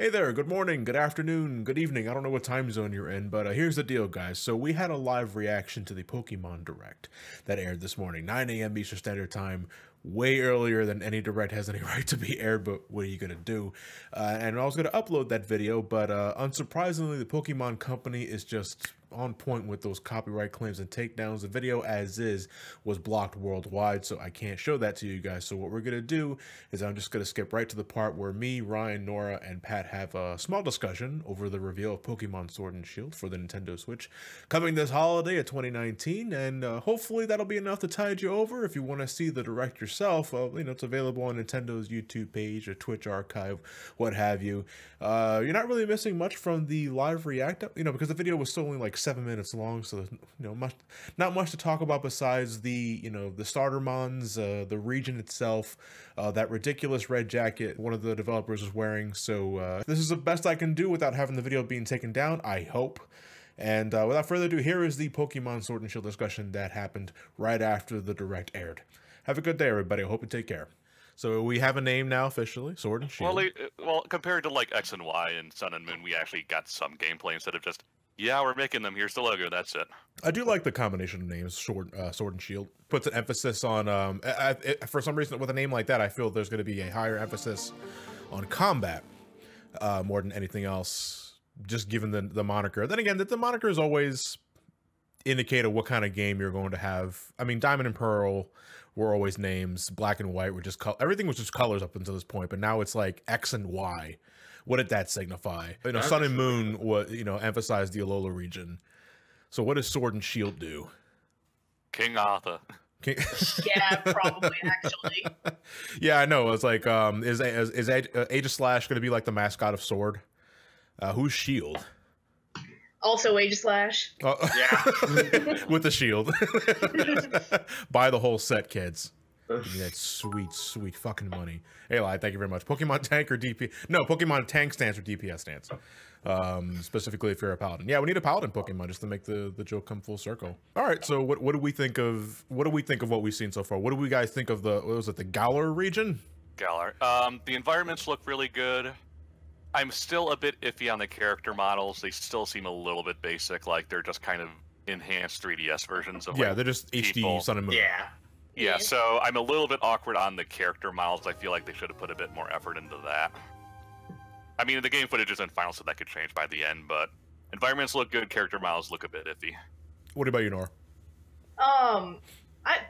Hey there, good morning, good afternoon, good evening. I don't know what time zone you're in, but here's the deal, guys. So we had a live reaction to the Pokemon Direct that aired this morning, 9 a.m. Eastern Standard Time, way earlier than any Direct has any right to be aired, but what are you going to do? And I was going to upload that video, but unsurprisingly, the Pokemon Company is just on point with those copyright claims and takedowns. The video as is was blocked worldwide, so I can't show that to you guys. So what we're gonna do is I'm just gonna skip right to the part where me, Ryan, Nora, and Pat have a small discussion over the reveal of Pokemon Sword and Shield for the Nintendo Switch coming this holiday of 2019, and hopefully that'll be enough to tide you over. If you want to see the Direct yourself, it's available on Nintendo's YouTube page or Twitch archive, what have you. You're not really missing much from the live react, because the video was still only like 7 minutes long, so there's not much to talk about besides the the starter mons, the region itself, that ridiculous red jacket one of the developers was wearing. So this is the best I can do without having the video being taken down, I hope. And without further ado, here is the Pokemon Sword and Shield discussion that happened right after the Direct aired. Have a good day, everybody. I hope you take care. So we have a name now officially, Sword and Shield. Well, compared to like X and Y and Sun and Moon, we actually got some gameplay instead of just, yeah, we're making them, here's the logo, that's it. I do like the combination of names, Sword and Shield. Puts an emphasis on, for some reason, with a name like that, I feel there's going to be a higher emphasis on combat more than anything else, just given the moniker. Then again, the moniker is always indicated what kind of game you're going to have. I mean, Diamond and Pearl were always names, Black and White were just, everything was just colors up until this point, but now it's like X and Y. What did that signify? Sun and Moon was, emphasized the Alola region. So what does Sword and Shield do? King Arthur. Yeah, probably, actually. Yeah, I know. It's like, is Aegislash going to be like the mascot of Sword? Who's Shield? Also Aegislash. Oh, yeah. With the shield. Buy the whole set, kids. Give me that sweet, sweet fucking money. Hey, Eli, thank you very much. Pokemon Tank or DP? No, Pokemon Tank stance or DPS stance. Specifically if you're a Paladin. Yeah, we need a Paladin Pokemon just to make the joke come full circle. All right, so what do we think of what we've seen so far? What do we guys think of the Galar region? Galar. The environments look really good. I'm still a bit iffy on the character models. They still seem a little bit basic, like they're just kind of enhanced 3DS versions of they're just people. HD Sun and Moon. Yeah, so I'm a little bit awkward on the character models. I feel like they should have put a bit more effort into that. I mean, the game footage isn't final, so that could change by the end, but environments look good, character models look a bit iffy. What about you, Nora?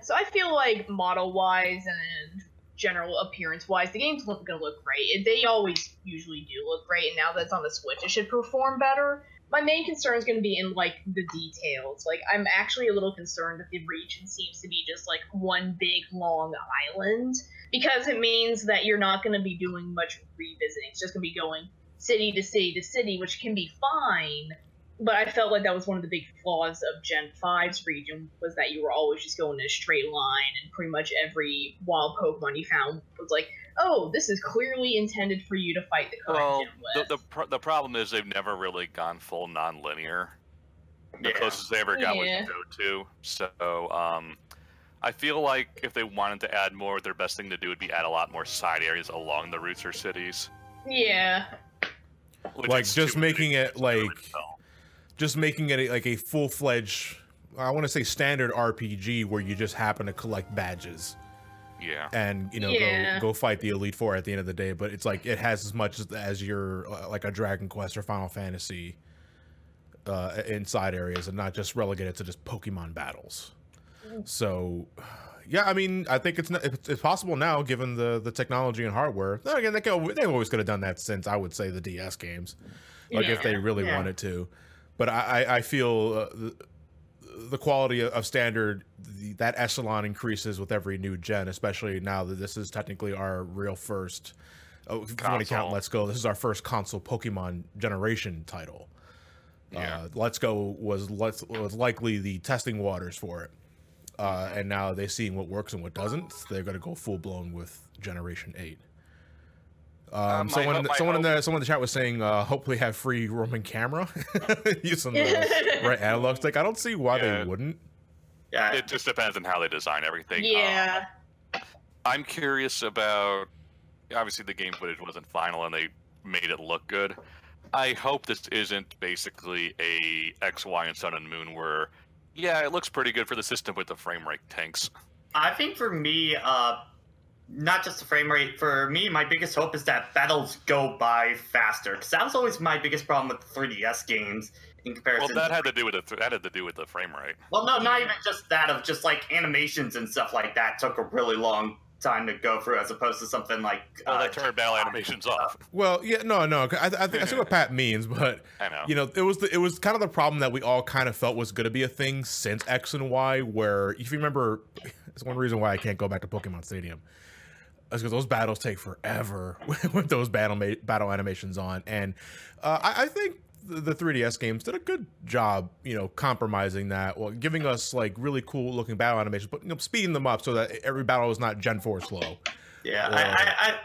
So I feel like model-wise and general appearance-wise, the game's gonna look great. They always usually do look great, and now that it's on the Switch, it should perform better. My main concern is going to be in, like, the details. Like, I'm actually a little concerned that the region seems to be just, like, one big, long island, because it means that you're not going to be doing much revisiting. It's just going to be going city to city to city, which can be fine, but I felt like that was one of the big flaws of Gen 5's region, was that you were always just going in a straight line, and pretty much every wild Pokemon you found was like, oh, this is clearly intended for you to fight the current gym with. The problem is they've never really gone full non-linear. The closest they ever got was Go-To. So, I feel like if they wanted to add more, their best thing to do would be add a lot more side areas along the routes or cities. Yeah. Like, just making it, like, like a full-fledged, I want to say standard RPG where you just happen to collect badges. Yeah, and go fight the Elite Four at the end of the day. But it's like it has as much as your like a Dragon Quest or Final Fantasy inside areas, and not just relegated to just Pokemon battles. So, yeah, I mean, I think it's possible now given the technology and hardware. Then again, they always could have done that since, I would say, the DS games, like if they really wanted to. But I feel the quality of standard, that echelon increases with every new gen, especially now that this is technically our real first, if you want to count Let's Go, this is our first console Pokemon generation title. Let's Go was likely the testing waters for it. And now they're seeing what works and what doesn't. They're going to go full blown with Generation 8. Someone in the chat was saying, hopefully have free roaming camera using the right analog stick. I don't see why they wouldn't. Yeah, it just depends on how they design everything. Yeah. I'm curious about, obviously the game footage wasn't final and they made it look good. I hope this isn't basically a X, Y, and Sun and Moon where, yeah, it looks pretty good for the system, but the frame rate tanks. I think for me, not just the frame rate. For me, my biggest hope is that battles go by faster, because that was always my biggest problem with the 3DS games in comparison. Well, that had to do with the frame rate. Well, no, not even just that. Of just like animations and stuff like that took a really long time to go through, as opposed to something like. Well, they turned battle animations off. Well, yeah, no. I think I see what Pat means, but I know. You know, it was kind of the problem that we all kind of felt was going to be a thing since X and Y. Where if you remember, it's one reason why I can't go back to Pokemon Stadium. Is because those battles take forever with those battle animations on, and I think the 3DS games did a good job, you know, compromising that, well, giving us like really cool looking battle animations, but you know, speeding them up so that every battle is not Gen 4 slow. Yeah,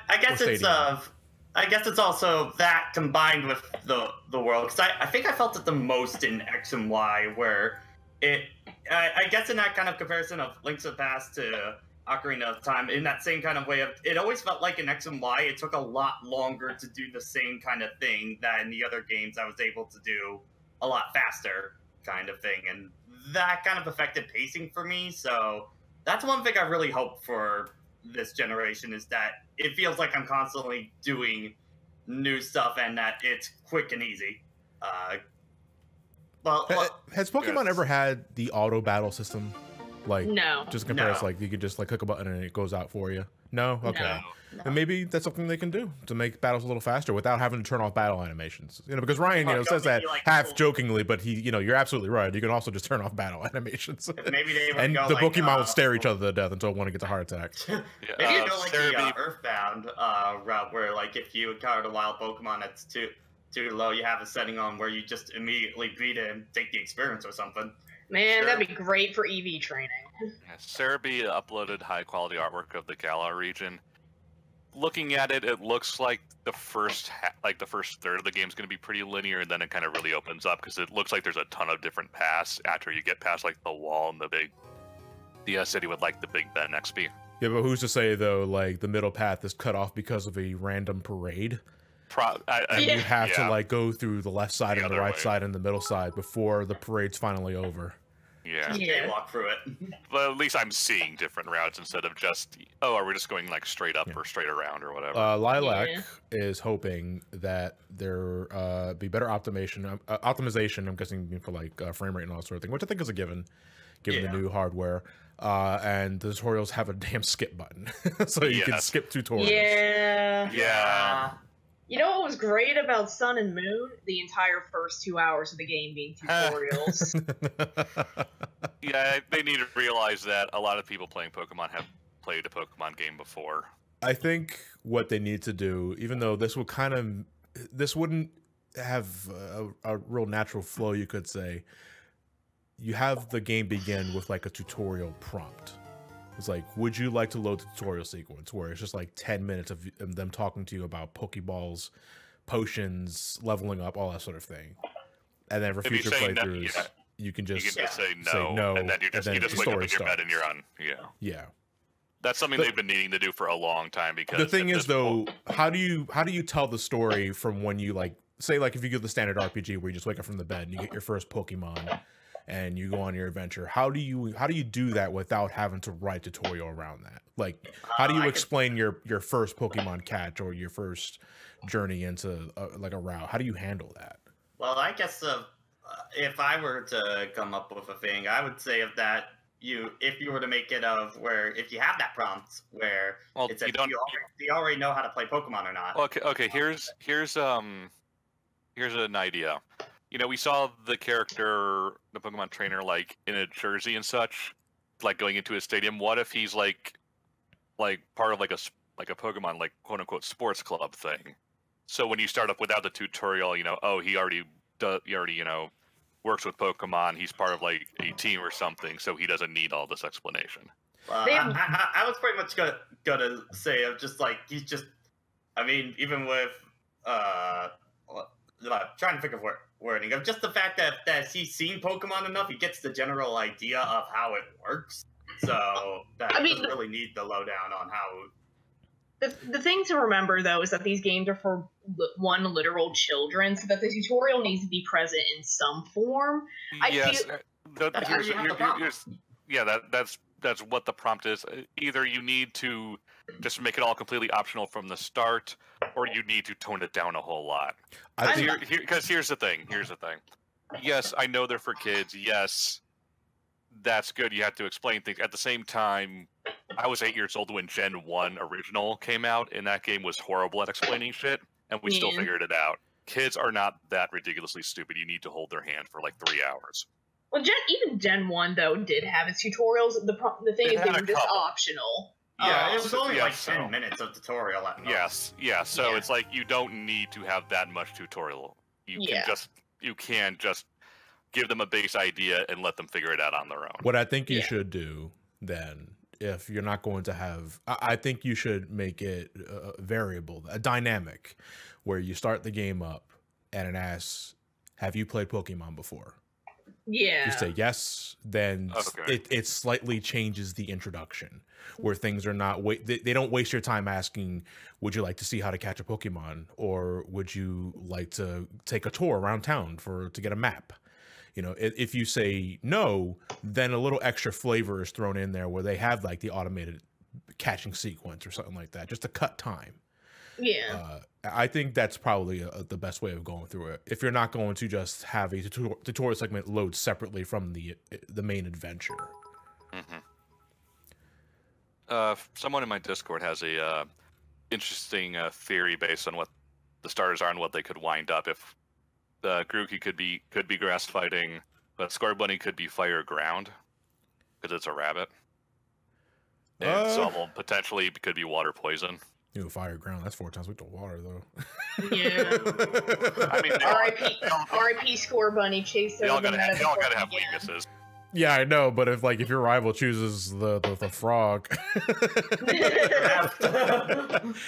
I guess it's I guess it's also that combined with the world, because I think I felt it the most in X and Y, where I guess in that kind of comparison of Link's to the Past to Ocarina of Time, in that same kind of way of, it always felt like in X and Y, it took a lot longer to do the same kind of thing that in the other games I was able to do a lot faster kind of thing, and that kind of affected pacing for me. So that's one thing I really hope for this generation, is that it feels like I'm constantly doing new stuff and that it's quick and easy. Has Pokemon ever had the auto battle system? Like, no. Just compare us, like you could just like click a button and it goes out for you. No, okay. No. And maybe that's something they can do to make battles a little faster without having to turn off battle animations. You know, because Ryan, you know, says that like half jokingly, but he, you know, you're absolutely right. You can also just turn off battle animations. Maybe they would and go the like, Pokemon will stare each other to death until one gets a heart attack. Maybe you go like the Earthbound route, where like if you encounter a wild Pokemon that's too low, you have a setting on where you just immediately beat it and take the experience or something. Man, that'd be great for EV training. Yeah, Cerebi uploaded high-quality artwork of the Galar region. Looking at it, it looks like the first third of the game is going to be pretty linear, and then it kind of really opens up, because it looks like there's a ton of different paths after you get past like the wall and the city with like the Big Ben XP. Yeah, but who's to say though? Like the middle path is cut off because of a random parade. And you have to like go through the left side and the right side and the middle side before the parade's finally over. Yeah. Walk through it. But at least I'm seeing different routes instead of just, oh, are we just going like straight up or straight around or whatever. Lilac is hoping that there be better optimization. I'm guessing for like frame rate and all that sort of thing, which I think is a given the new hardware. And the tutorials have a damn skip button, so you can skip tutorials. Yeah. You know what was great about Sun and Moon? The entire first 2 hours of the game being tutorials. Yeah, they need to realize that a lot of people playing Pokemon have played a Pokemon game before. I think what they need to do, even though this wouldn't have a real natural flow, you could say, you have the game begin with like a tutorial prompt. It's like, would you like to load the tutorial sequence, where it's just like 10 minutes of them talking to you about Pokeballs, potions, leveling up, all that sort of thing. And then for future playthroughs, you can just say no, and then you just wake up in your bed and you're on. Yeah. That's something they've been needing to do for a long time, because the thing is though, how do you tell the story from when you like, say like if you get the standard RPG where you just wake up from the bed and you get your first Pokemon and you go on your adventure, how do you do that without having to write tutorial around that? Like, how do you explain your first Pokemon catch or your first journey into like a route? How do you handle that? Well, I guess if I were to come up with a thing, I would say if you were to make it of where if you have that prompt where it says do you already know how to play Pokemon or not? Okay. Here's an idea. You know, we saw the character, the Pokemon trainer, like in a jersey and such, like going into a stadium. What if he's like part of like a Pokemon, like quote unquote sports club thing? So when you start up without the tutorial, you know, oh, he already works with Pokemon. He's part of like a team or something, so he doesn't need all this explanation. I was pretty much gonna say of just like even with trying to think of wording of just the fact that he's seen Pokemon enough, he gets the general idea of how it works. So that he doesn't really need the lowdown on how The thing to remember, though, is that these games are for literal children, so that the tutorial needs to be present in some form. Yes, that's what the prompt is. Either you need to just make it all completely optional from the start, or you need to tone it down a whole lot. Because here's the thing. Yes, I know they're for kids. Yes, that's good. You have to explain things. At the same time, I was 8 years old when Gen 1 original came out, and that game was horrible at explaining shit, and we still figured it out. Kids are not that ridiculously stupid. You need to hold their hand for like 3 hours. Well, even Gen 1, though, did have its tutorials. The thing is, they were just optional. Yeah, it was only 10 minutes of tutorial at most. Yes, so it's like you don't need to have that much tutorial. You can just give them a base idea and let them figure it out on their own. What I think you should do then, if you're not going to have, I think you should make it a variable, a dynamic, where you start the game up and it asks, have you played Pokemon before? Yeah. You say yes, then it slightly changes the introduction, where things are not, they don't waste your time asking, would you like to see how to catch a Pokemon? Or would you like to take a tour around town to get a map? You know, if you say no, then a little extra flavor is thrown in there where they have like the automated catching sequence or something like that, just to cut time. Yeah. I think that's probably the best way of going through it. If you're not going to just have a tutorial segment load separately from the main adventure. Someone in my Discord has a interesting theory based on what the starters are and what they could wind up. If Grookey could be grass fighting, but Scorbunny could be fire ground because it's a rabbit. And Sobble potentially could be water poison. Fire ground. That's 4 times weak to water, though. Yeah. I mean, R.I.P. Scorbunny chase. They all gotta have weaknesses. Yeah, I know, but if your rival chooses the frog,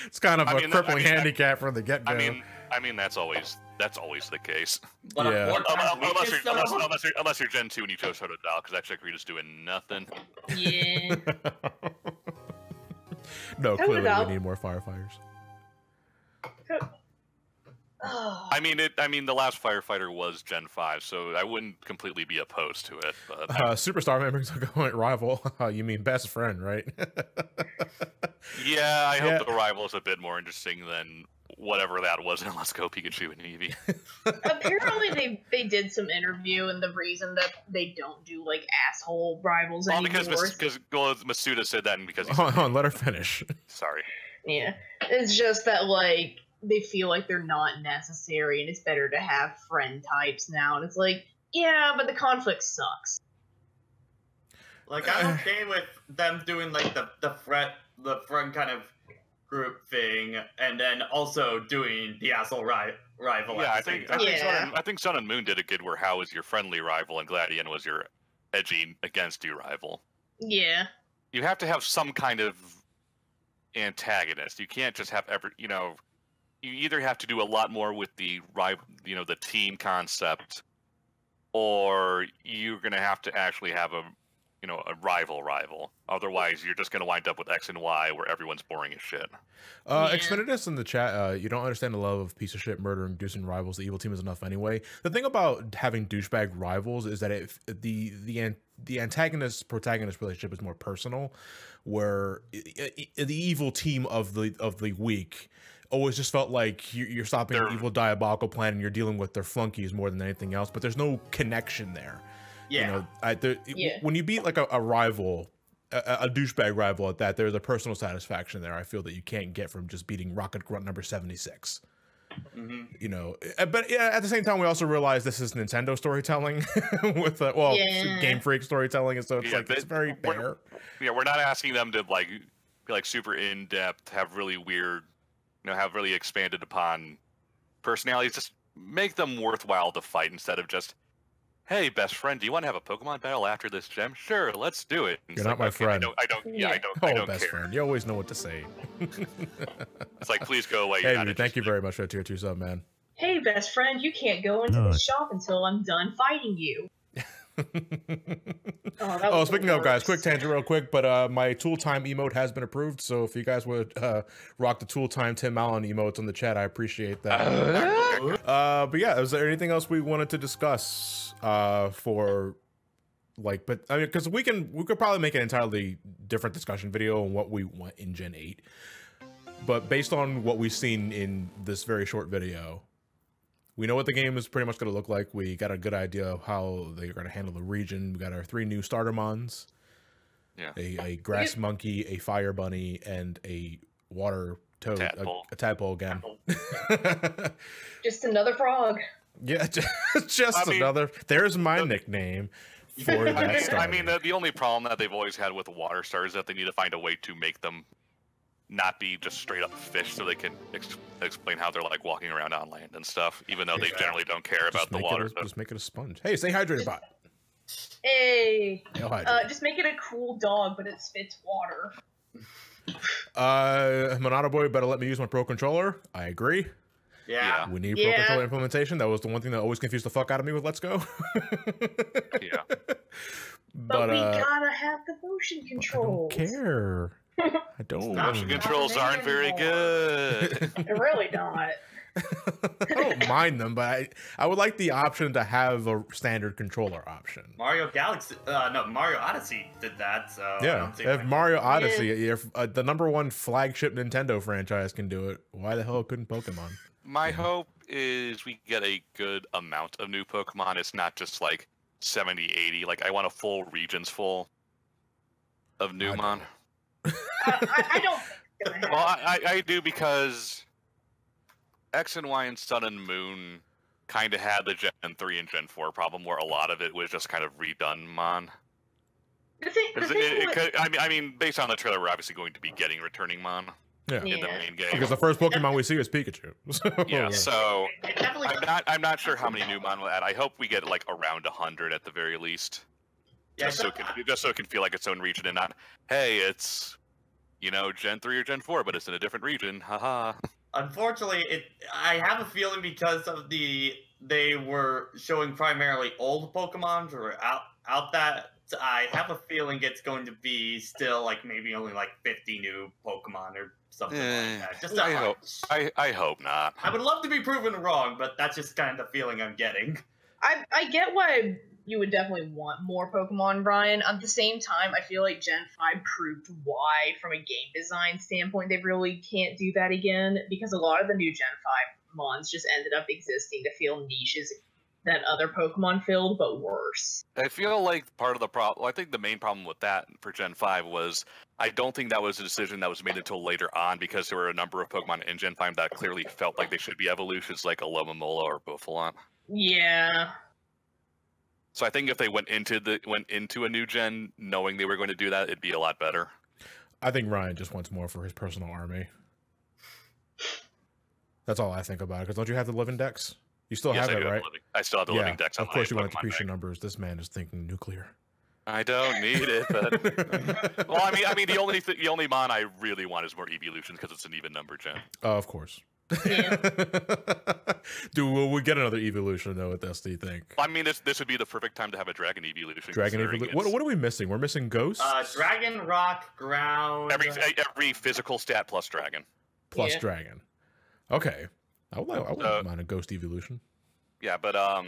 it's kind of a crippling handicap from the get-go. I mean that's always the case. But unless you're Gen 2 and you chose Totodile, because that chick you're just doing nothing. Yeah. No, clearly we need more firefighters. I mean, the last firefighter was Gen 5, so I wouldn't completely be opposed to it. But Superstar members are going rival. You mean best friend, right? Yeah, I hope the rival is a bit more interesting than whatever that was in Let's Go Pikachu and Eevee. Apparently they did some interview, and the reason that they don't do like asshole rivals anymore. Because Masuda said that, and because hold on, let her finish. Sorry. Yeah, it's just that like they feel like they're not necessary, and it's better to have friend types now. And it's like, yeah, but the conflict sucks. Like I'm okay with them doing like the friend kind of group thing, and then also doing the asshole rival. Yeah, I think Sun and Moon did a good where Hao was your friendly rival and Gladion was your edgy against you rival. Yeah. You have to have some kind of antagonist. You can't just have you either have to do a lot more with the the team concept, or you're going to have to actually have a rival. Otherwise, you're just going to wind up with X and Y where everyone's boring as shit. Xfinidus in the chat, you don't understand the love of piece of shit murdering douching rivals. The evil team is enough anyway. The thing about having douchebag rivals is that if the antagonist protagonist relationship is more personal, where the evil team of the week always just felt like you're stopping an evil diabolical plan and you're dealing with their flunkies more than anything else, but there's no connection there. Yeah. When you beat like a rival, a douchebag rival at that, there's a personal satisfaction there. I feel that you can't get from just beating Rocket Grunt number 76. But at the same time, we also realize this is Nintendo storytelling with Game Freak storytelling, and so it's very bare. We're not asking them to be like super in depth, have really weird, have really expanded upon personalities. Just make them worthwhile to fight instead of just, hey, best friend, do you want to have a Pokemon battle after this gem? Sure, let's do it. You're not my friend. I don't best care. Friend. You always know what to say. It's like, please go away. Hey, thank you very much for the tier 2 sub, man. Hey, best friend, you can't go into the shop until I'm done fighting you. Oh, speaking of, guys, quick tangent real quick, but my Tool Time emote has been approved, so if you guys would rock the Tool Time Tim Allen emotes on the chat, I appreciate that. But yeah, is there anything else we wanted to discuss for, like, but I mean, because we could probably make an entirely different discussion video on what we want in Gen 8, but based on what we've seen in this very short video, we know what the game is pretty much going to look like. We got a good idea of how they're going to handle the region. We got our 3 new starter mons. Yeah. A grass monkey, a fire bunny, and a water toad. A tadpole again. Just another frog. Yeah, just another. There's my nickname for that starter. I mean, the only problem that they've always had with water stars is that they need to find a way to make them not be just straight up fish, so they can explain how they're like walking around on land and stuff, even though they generally don't care about the water. Just make it a sponge. Hey, stay hydrated, bot. Hey, just make it a cool dog, but it spits water. Monado Boy, better let me use my Pro Controller. I agree. Yeah. We need Pro Controller implementation. That was the one thing that always confused the fuck out of me with Let's Go. Yeah. But we gotta have the motion controls. I don't care. I don't. Motion controls aren't very good. They're really not. I don't mind them, but I would like the option to have a standard controller option. Mario Odyssey did that, so yeah. If Mario Odyssey, if the #1 flagship Nintendo franchise can do it, why the hell couldn't Pokemon? My hope is we get a good amount of new Pokemon. It's not just like 70, 80. Like, I want a full regions full of new mon. I don't think it's gonna happen. Well, I do, because X and Y and Sun and Moon kind of had the Gen 3 and Gen 4 problem, where a lot of it was just kind of redone mon. I mean, based on the trailer, we're obviously going to be getting returning mon. Yeah. In the main game. Because the first Pokemon we see is Pikachu. So I'm not sure how many new mon we'll add. I hope we get like around 100 at the very least. Just so it can feel like its own region and not, hey, it's, you know, Gen 3 or Gen 4, but it's in a different region. Haha. Unfortunately, I have a feeling because of they were showing primarily old Pokemon or out that, I have a feeling it's going to be still like maybe only like 50 new Pokemon or something like that. Just I hope not. I would love to be proven wrong, but that's just kind of the feeling I'm getting. I get why you would definitely want more Pokemon, Brian. At the same time, I feel like Gen 5 proved why, from a game design standpoint, they really can't do that again, because a lot of the new Gen 5 mons just ended up existing to fill niches that other Pokemon filled, but worse. I feel like part of the problem, I think the main problem with that for Gen 5 was, I don't think that was a decision that was made until later on, because there were a number of Pokemon in Gen 5 that clearly felt like they should be evolutions, like Alomomola or Buffalon. Yeah. So I think if they went into a new gen knowing they were going to do that, it'd be a lot better. I think Ryan just wants more for his personal army. That's all I think about it. Because don't you have the living dex? You still have it, right? I still have the living dex. Of course, you want to decrease your numbers. This man is thinking nuclear. I don't need it, but well, I mean, the only mon I really want is more evolutions, because it's an even number gen. Of course. Yeah. Will we get another evolution though with this, do you think? I mean, this would be the perfect time to have a dragon evolution. Dragon evolution. What are we missing? We're missing ghosts. Dragon, rock, ground. Every physical stat plus dragon. Plus dragon. Okay. I wouldn't mind a ghost evolution. Yeah, but I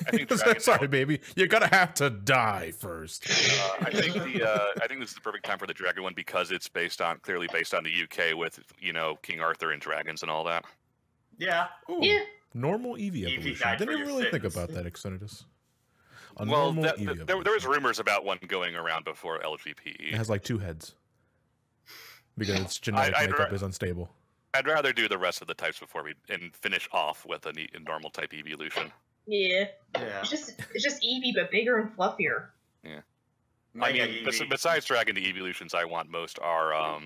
think sorry, baby, you're gonna have to die first. I think this is the perfect time for the dragon one, because it's clearly based on the UK with, you know, King Arthur and dragons and all that. Yeah. Ooh, yeah. Normal Eevee evolution. Didn't even really think about that, Exodus. Well, there was rumors about one going around before LGPE. It has like 2 heads because its genetic makeup is unstable. I'd rather do the rest of the types before we finish off with a normal type evolution. Yeah. It's just Eevee, but bigger and fluffier. Yeah. I mean, besides dragon, the evolutions I want most are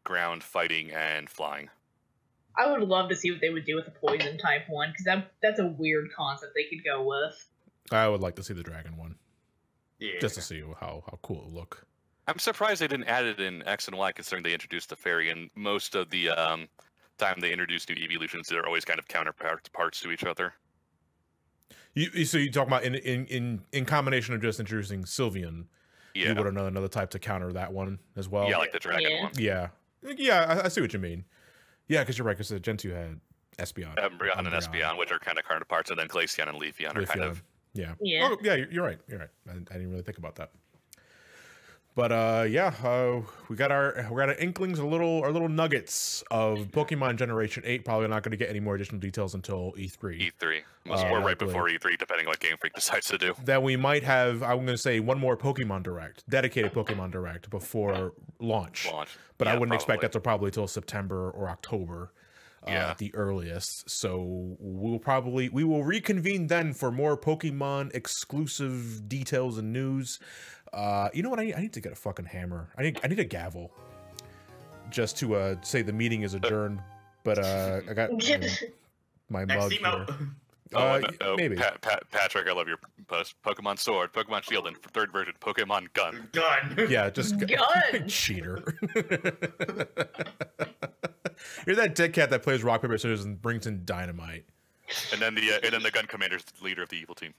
ground, fighting, and flying. I would love to see what they would do with the poison type one, because that's a weird concept they could go with. I would like to see the dragon one. Yeah. Just to see how cool it would look. I'm surprised they didn't add it in X and Y, considering they introduced the fairy, and most of the time they introduce new evolutions, they're always kind of counterparts to each other. So you talk about in combination of just introducing Sylveon, Yeah. you would have another type to counter that one as well. Yeah, like the dragon one. Yeah. Yeah, I see what you mean. Yeah, because you're right, because Gen 2 had Espeon. Umbreon and Espeon, which are kind of counterparts, and then Glaceon and Leafeon are kind of... Yeah. Yeah. Oh, yeah, you're right. You're right. I didn't really think about that. But we got our inklings, our little nuggets of Pokemon Generation 8. Probably not going to get any more additional details until E3. E3. Or right before E3, depending on what Game Freak decides to do. That we might have, I'm going to say, one more Pokemon Direct, dedicated Pokemon Direct before launch. But I wouldn't expect that to probably till September or October. At the earliest. So we will reconvene then for more Pokemon exclusive details and news. You know what? I need to get a fucking hammer. I need a gavel, just to say the meeting is adjourned. But I got my mug here. Maybe. Patrick, I love your post. Pokemon Sword, Pokemon Shield, and third version, Pokemon Gun. Yeah, just gun. Cheater. You're that dead cat that plays rock paper scissors and brings in dynamite. And then the gun commander's the leader of the evil team.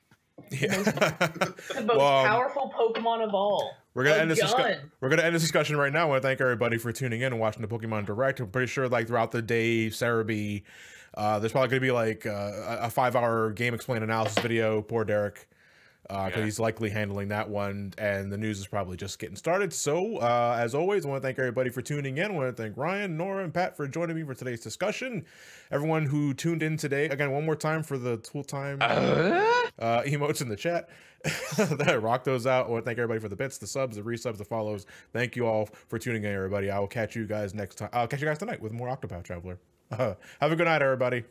Yeah. The most powerful Pokemon of all. We're gonna end this discussion right now. I want to thank everybody for tuning in and watching the Pokemon Direct. I'm pretty sure like throughout the day, Cerebi, there's probably gonna be like a 5-hour game explain analysis video. Poor Derek. Because he's likely handling that one, and the news is probably just getting started. So, as always, I want to thank everybody for tuning in. I want to thank Ryan, Nora, and Pat for joining me for today's discussion. Everyone who tuned in today, again, one more time for the tool time emotes in the chat. That rock those out. I want to thank everybody for the bits, the subs, the resubs, the follows. Thank you all for tuning in, everybody. I will catch you guys next time. I'll catch you guys tonight with more Octopath Traveler. Have a good night, everybody.